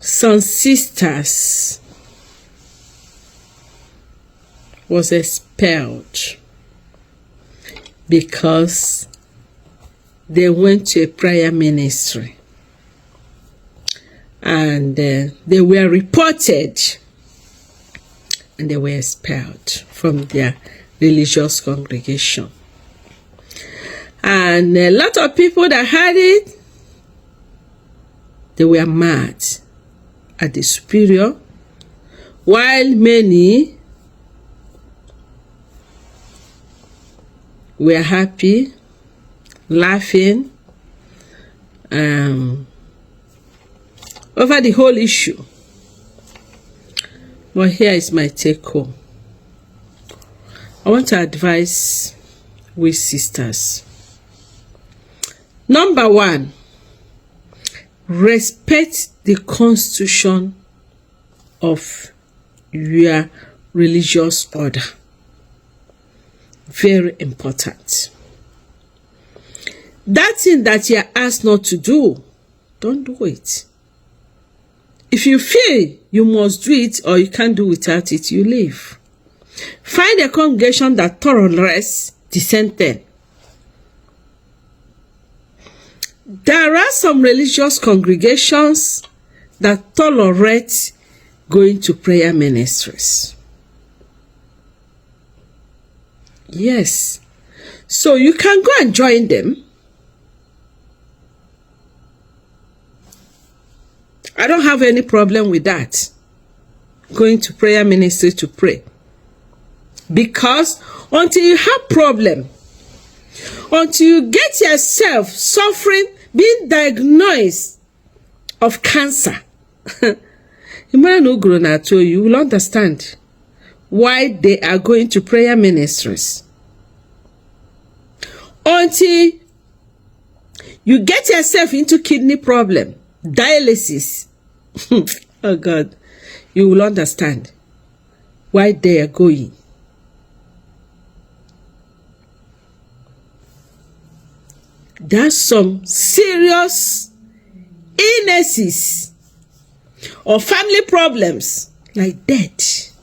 Some sisters was expelled because they went to a prayer ministry and they were reported and they were expelled from their religious congregation. And a lot of people that had it, they were mad at the superior, while many were happy, laughing over the whole issue. But here is my take home. I want to advise we sisters. Number one, respect the constitution of your religious order. Very important. That thing that you are asked not to do, don't do it. If you feel you must do it or you can't do without it, you leave. Find a congregation that tolerates dissenting. There are some religious congregations that tolerate going to prayer ministries. Yes. So you can go and join them. I don't have any problem with that. Going to prayer ministry to pray. Because until you have problem, until you get yourself suffering, being diagnosed of cancer, you will understand why they are going to prayer ministries. Until you get yourself into kidney problem, dialysis, oh God, you will understand why they are going. There's some serious illnesses or family problems like death.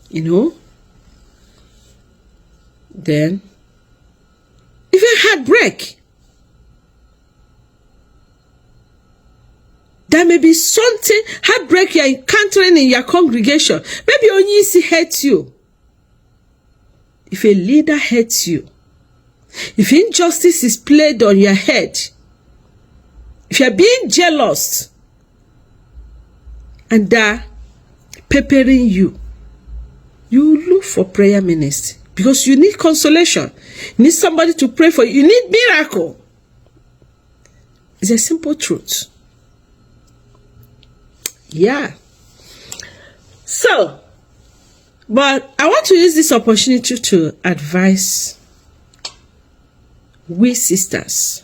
You know? Then, even heartbreak. There may be something, heartbreak you're encountering in your congregation. Maybe Onyisi hates you. If a leader hates you, if injustice is played on your head, if you're being jealous and they're peppering you, you look for prayer ministry because you need consolation. You need somebody to pray for you. You need miracle. It's a simple truth. Yeah. So, but I want to use this opportunity to advise we sisters.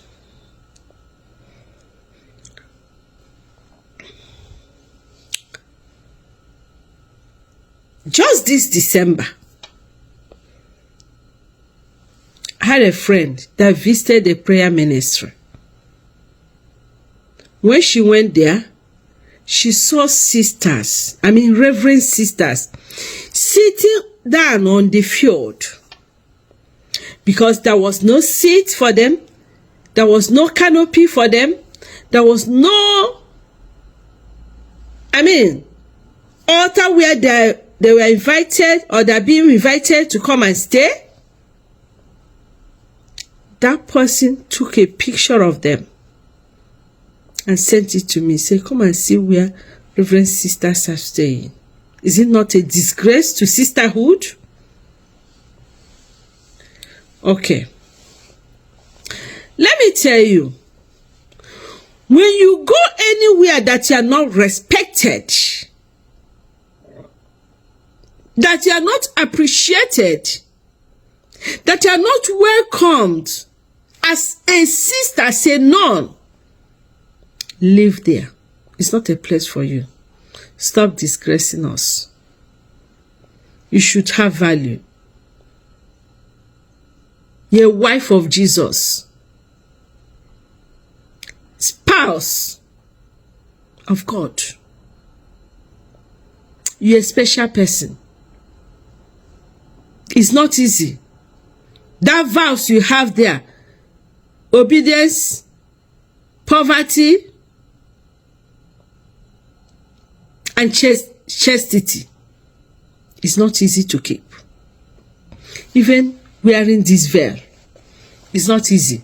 Just this December, I had a friend that visited a prayer ministry. When she went there, she saw sisters, Reverend Sisters, sitting down on the field. Because there was no seat for them, there was no canopy for them, there was no, altar where they were invited or they're being invited to come and stay. That person took a picture of them and sent it to me. Say, come and see where Reverend Sisters are staying. Is it not a disgrace to sisterhood? Okay. Let me tell you, when you go anywhere that you are not respected, that you are not appreciated, that you are not welcomed as a sister, as a nun, live there. It's not a place for you. Stop disgracing us. you should have value. You're a wife of Jesus, spouse of God. You're a special person. It's not easy. That vows you have there, obedience, poverty, and chastity, is not easy to keep. Even wearing this veil is not easy.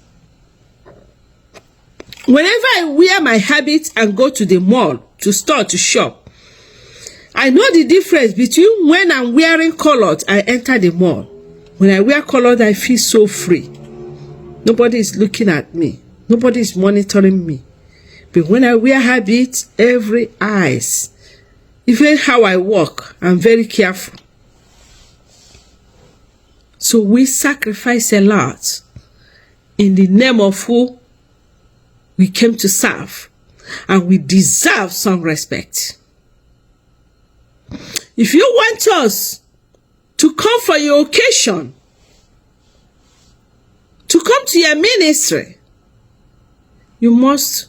Whenever I wear my habit and go to the mall, to store, to shop, I know the difference between when I'm wearing colored, I enter the mall. When I wear colored, I feel so free. Nobody is looking at me. Nobody is monitoring me. But when I wear habit, every eyes, even how I walk, I'm very careful. So we sacrifice a lot in the name of who we came to serve, and we deserve some respect. If you want us to come for your occasion, to come to your ministry, you must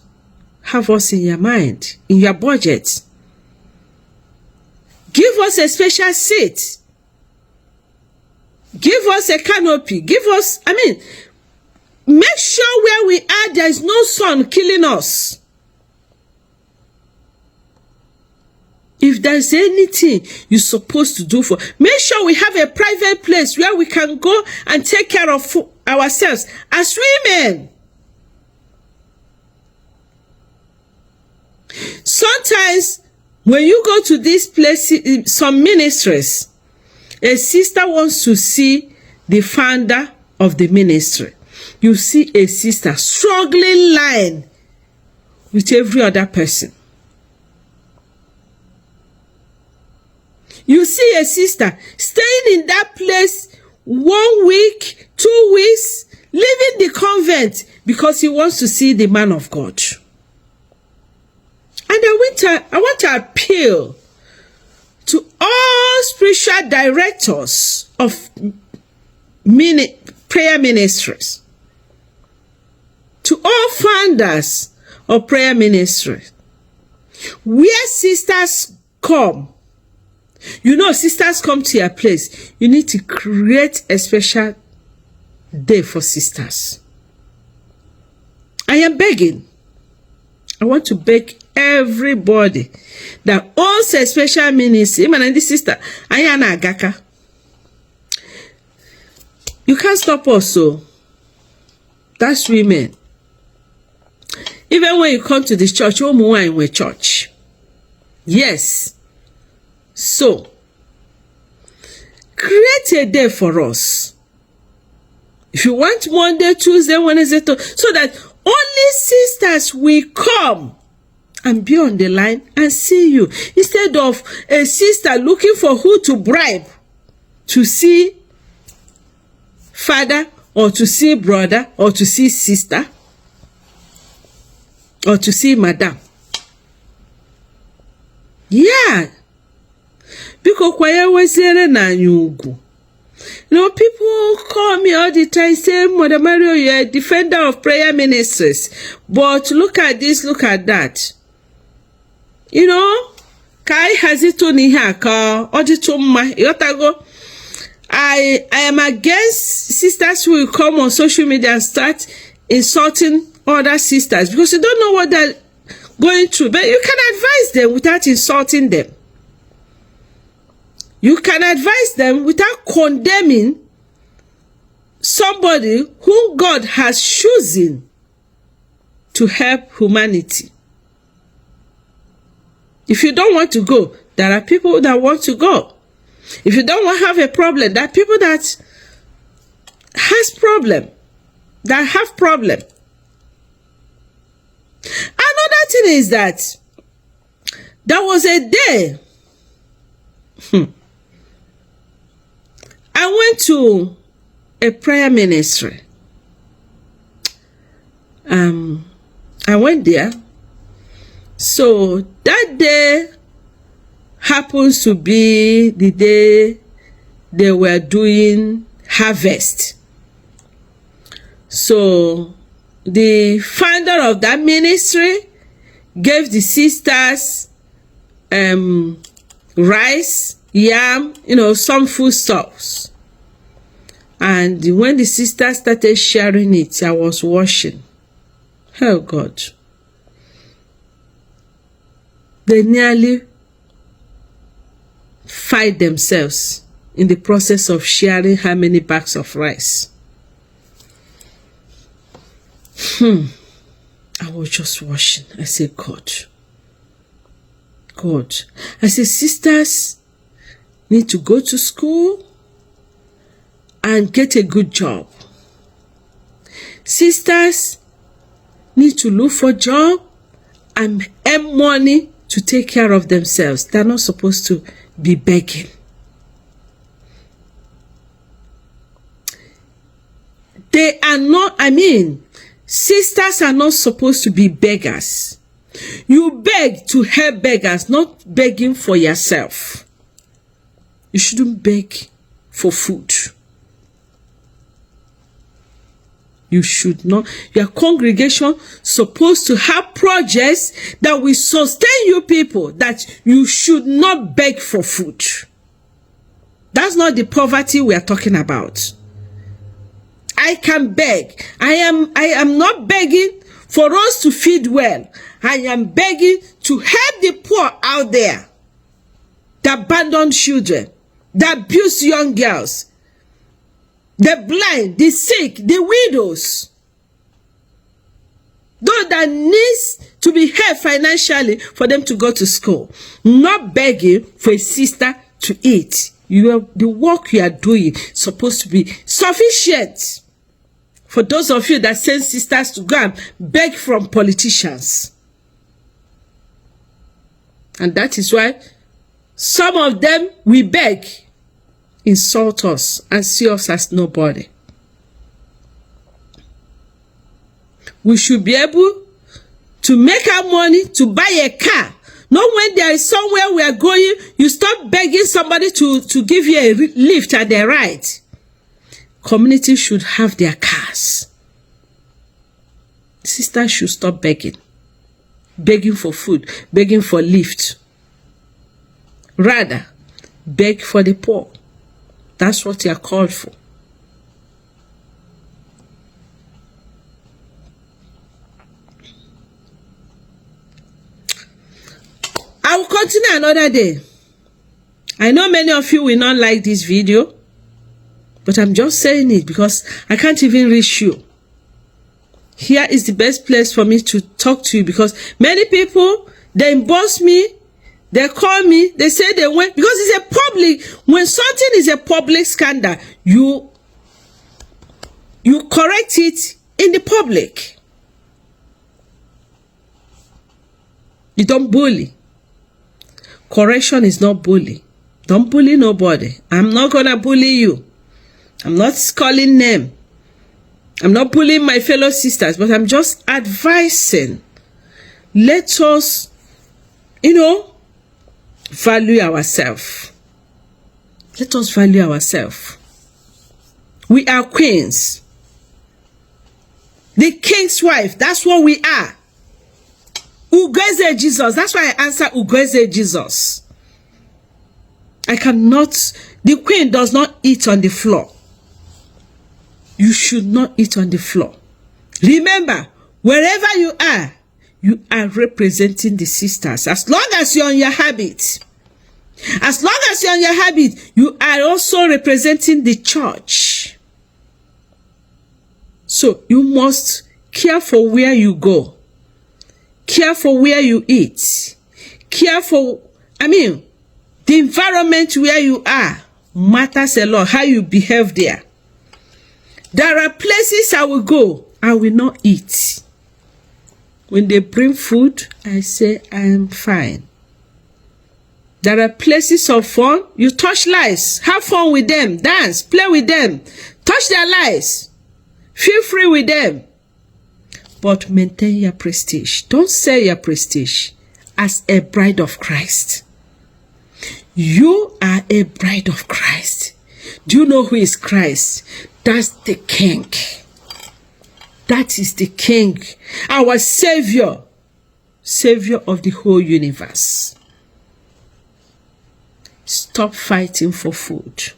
have us in your mind, in your budget. Give us a special seat. Give us a canopy. Give us, make sure where we are, there is no sun killing us. If there's anything you're supposed to do make sure we have a private place where we can go and take care of ourselves as women. Sometimes when you go to this place, some ministries, a sister wants to see the founder of the ministry. You see a sister struggling line with every other person. You see a sister staying in that place 1 week, 2 weeks, leaving the convent because he wants to see the man of God. And I want to appeal to all spiritual directors of prayer ministries, to all founders of prayer ministries, where sisters come. You know, sisters come to your place. You need to create a special day for sisters. I am begging. I want to beg everybody that owns a special ministry. Even this sister, Ayana Agaka. You can't stop us, so that's women. Even when you come to this church, you move in with church. Yes. So, create a day for us. If you want Monday, Tuesday, Wednesday, so that only sisters will come and be on the line and see you. Instead of a sister looking for who to bribe to see father, or to see brother, or to see sister, or to see madam. Yeah. Because you know, people call me all the time, say, Mother Mario, you're a defender of prayer ministries. But look at this, look at that. You know, Kai has it on here, I am against sisters who will come on social media and start insulting other sisters because you don't know what they're going through. But you can advise them without insulting them. You can advise them without condemning somebody whom God has chosen to help humanity. If you don't want to go, there are people that want to go. If you don't want to have a problem, there are people that have problem. Another thing is that there was a day I went to a prayer ministry. I went there. So that day happens to be the day they were doing harvest. So the founder of that ministry gave the sisters rice, yam, some foodstuffs. And when the sisters started sharing it, I was washing. Oh God. They nearly fight themselves in the process of sharing how many bags of rice. I was just washing. I said, God. I said, sisters need to go to school and get a good job. Sisters need to look for a job and earn money to take care of themselves. They're not supposed to be begging. They are not, sisters are not supposed to be beggars. You beg to help beggars, not begging for yourself. You shouldn't beg for food. You should not. Your congregation supposed to have projects that will sustain you people, that you should not beg for food. That's not the poverty we are talking about. I can beg. I am not begging for us to feed well. I am begging to help the poor out there, the abandoned children, the abused young girls, the blind, the sick, the widows, those that needs to be helped financially for them to go to school. Not begging for a sister to eat. The work you are doing is supposed to be sufficient. For those of you that send sisters to go and beg from politicians. And that is why some of them will beg, insult us, and see us as nobody. We should be able to make our money to buy a car. Not when there is somewhere we are going, you stop begging somebody to give you a lift and a ride. Community should have their cars. Sisters should stop begging for food, begging for lift. Rather, beg for the poor. That's what you are called for. I will continue another day. I know many of you will not like this video, but I'm just saying it because I can't even reach you. Here is the best place for me to talk to you, because many people, they emboss me, they call me, they say they went, because it's a public, when something is a public scandal, you correct it in the public. You don't bully. Correction is not bully. Don't bully nobody. I'm not gonna bully you. I'm not calling name. I'm not bullying my fellow sisters, but I'm just advising. Let us, value ourselves. Let us value ourselves. We are queens. The king's wife. That's what we are. Ugeze Jesus. That's why I answer Ugeze Jesus. I cannot. The queen does not eat on the floor. You should not eat on the floor. Remember, wherever you are representing the sisters. As long as you're on your habit. As long as you're on your habit, you are also representing the church. So you must care for where you go. Care for where you eat. Care for, the environment where you are matters a lot. How you behave there. There are places I will go, I will not eat. When they bring food, I say I am fine. There are places of fun. You touch lives. Have fun with them. Dance. Play with them. Touch their lives. Feel free with them. But maintain your prestige. Don't sell your prestige as a bride of Christ. You are a bride of Christ. Do you know who is Christ? That's the King. That is the King, our Savior, Savior of the whole universe. Stop fighting for food.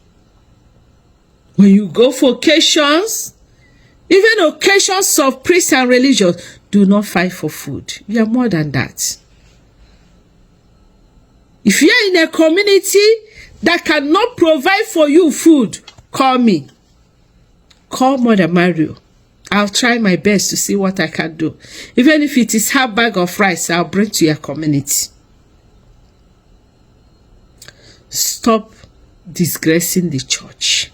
When you go for occasions, even occasions of priests and religious, do not fight for food. You are more than that. If you are in a community that cannot provide for you food, call me. Call Mother Mario. I'll try my best to see what I can do. Even if it is half bag of rice, I'll bring to your community. Stop disgracing the church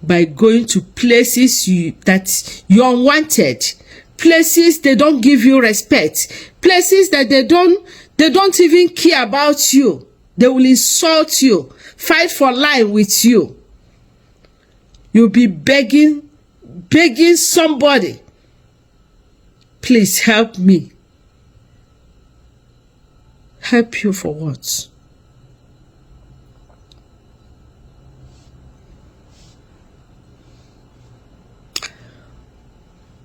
by going to places that you're unwanted, places they don't give you respect, places that they don't even care about you. They will insult you, fight for life with you. You'll be begging somebody, please help me. Help you for what?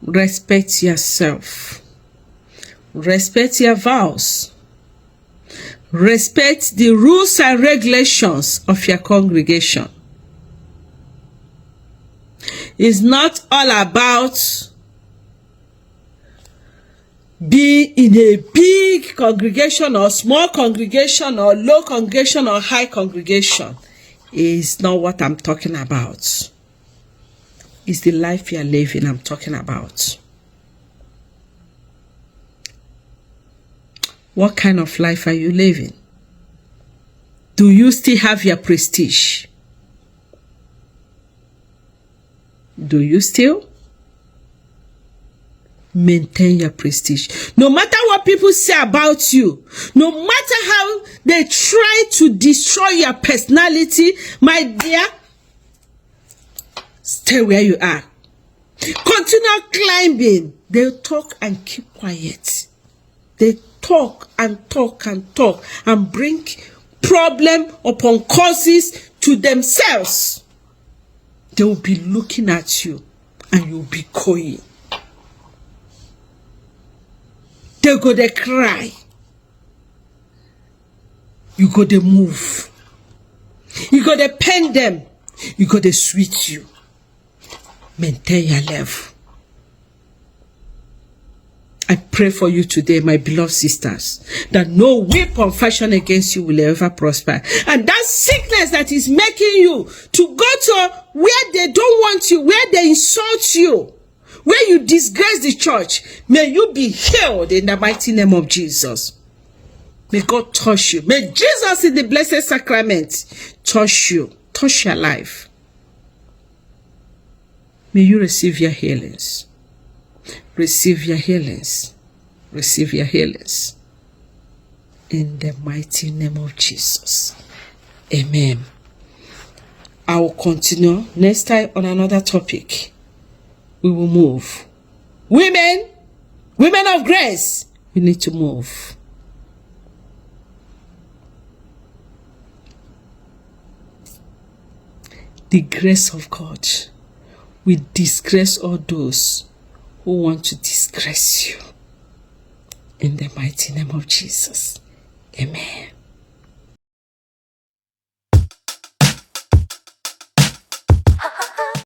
Respect yourself. Respect your vows. Respect the rules and regulations of your congregation. It's not all about being in a big congregation or small congregation or low congregation or high congregation. It's not what I'm talking about. It's the life you're living I'm talking about. What kind of life are you living? Do you still have your prestige? Do you still maintain your prestige? No matter what people say about you, no matter how they try to destroy your personality, my dear, stay where you are. Continue climbing. They talk and keep quiet. They talk and talk and talk and bring problem upon causes to themselves. They will be looking at you and you'll be going. They go to cry. You go to move. You go to pen them. You go to sweet you. Maintain your level. I pray for you today, my beloved sisters, that no weapon fashioned against you will ever prosper. And that sickness that is making you to go to where they don't want you, where they insult you, where you disgrace the church, may you be healed in the mighty name of Jesus. May God touch you. May Jesus in the blessed sacrament touch you, touch your life. May you receive your healings. Receive your healings. Receive your healings. In the mighty name of Jesus. Amen. I will continue next time on another topic. We will move. Women of grace, we need to move. The grace of God will disgrace all those who want to disgrace you. In the mighty name of Jesus. Amen.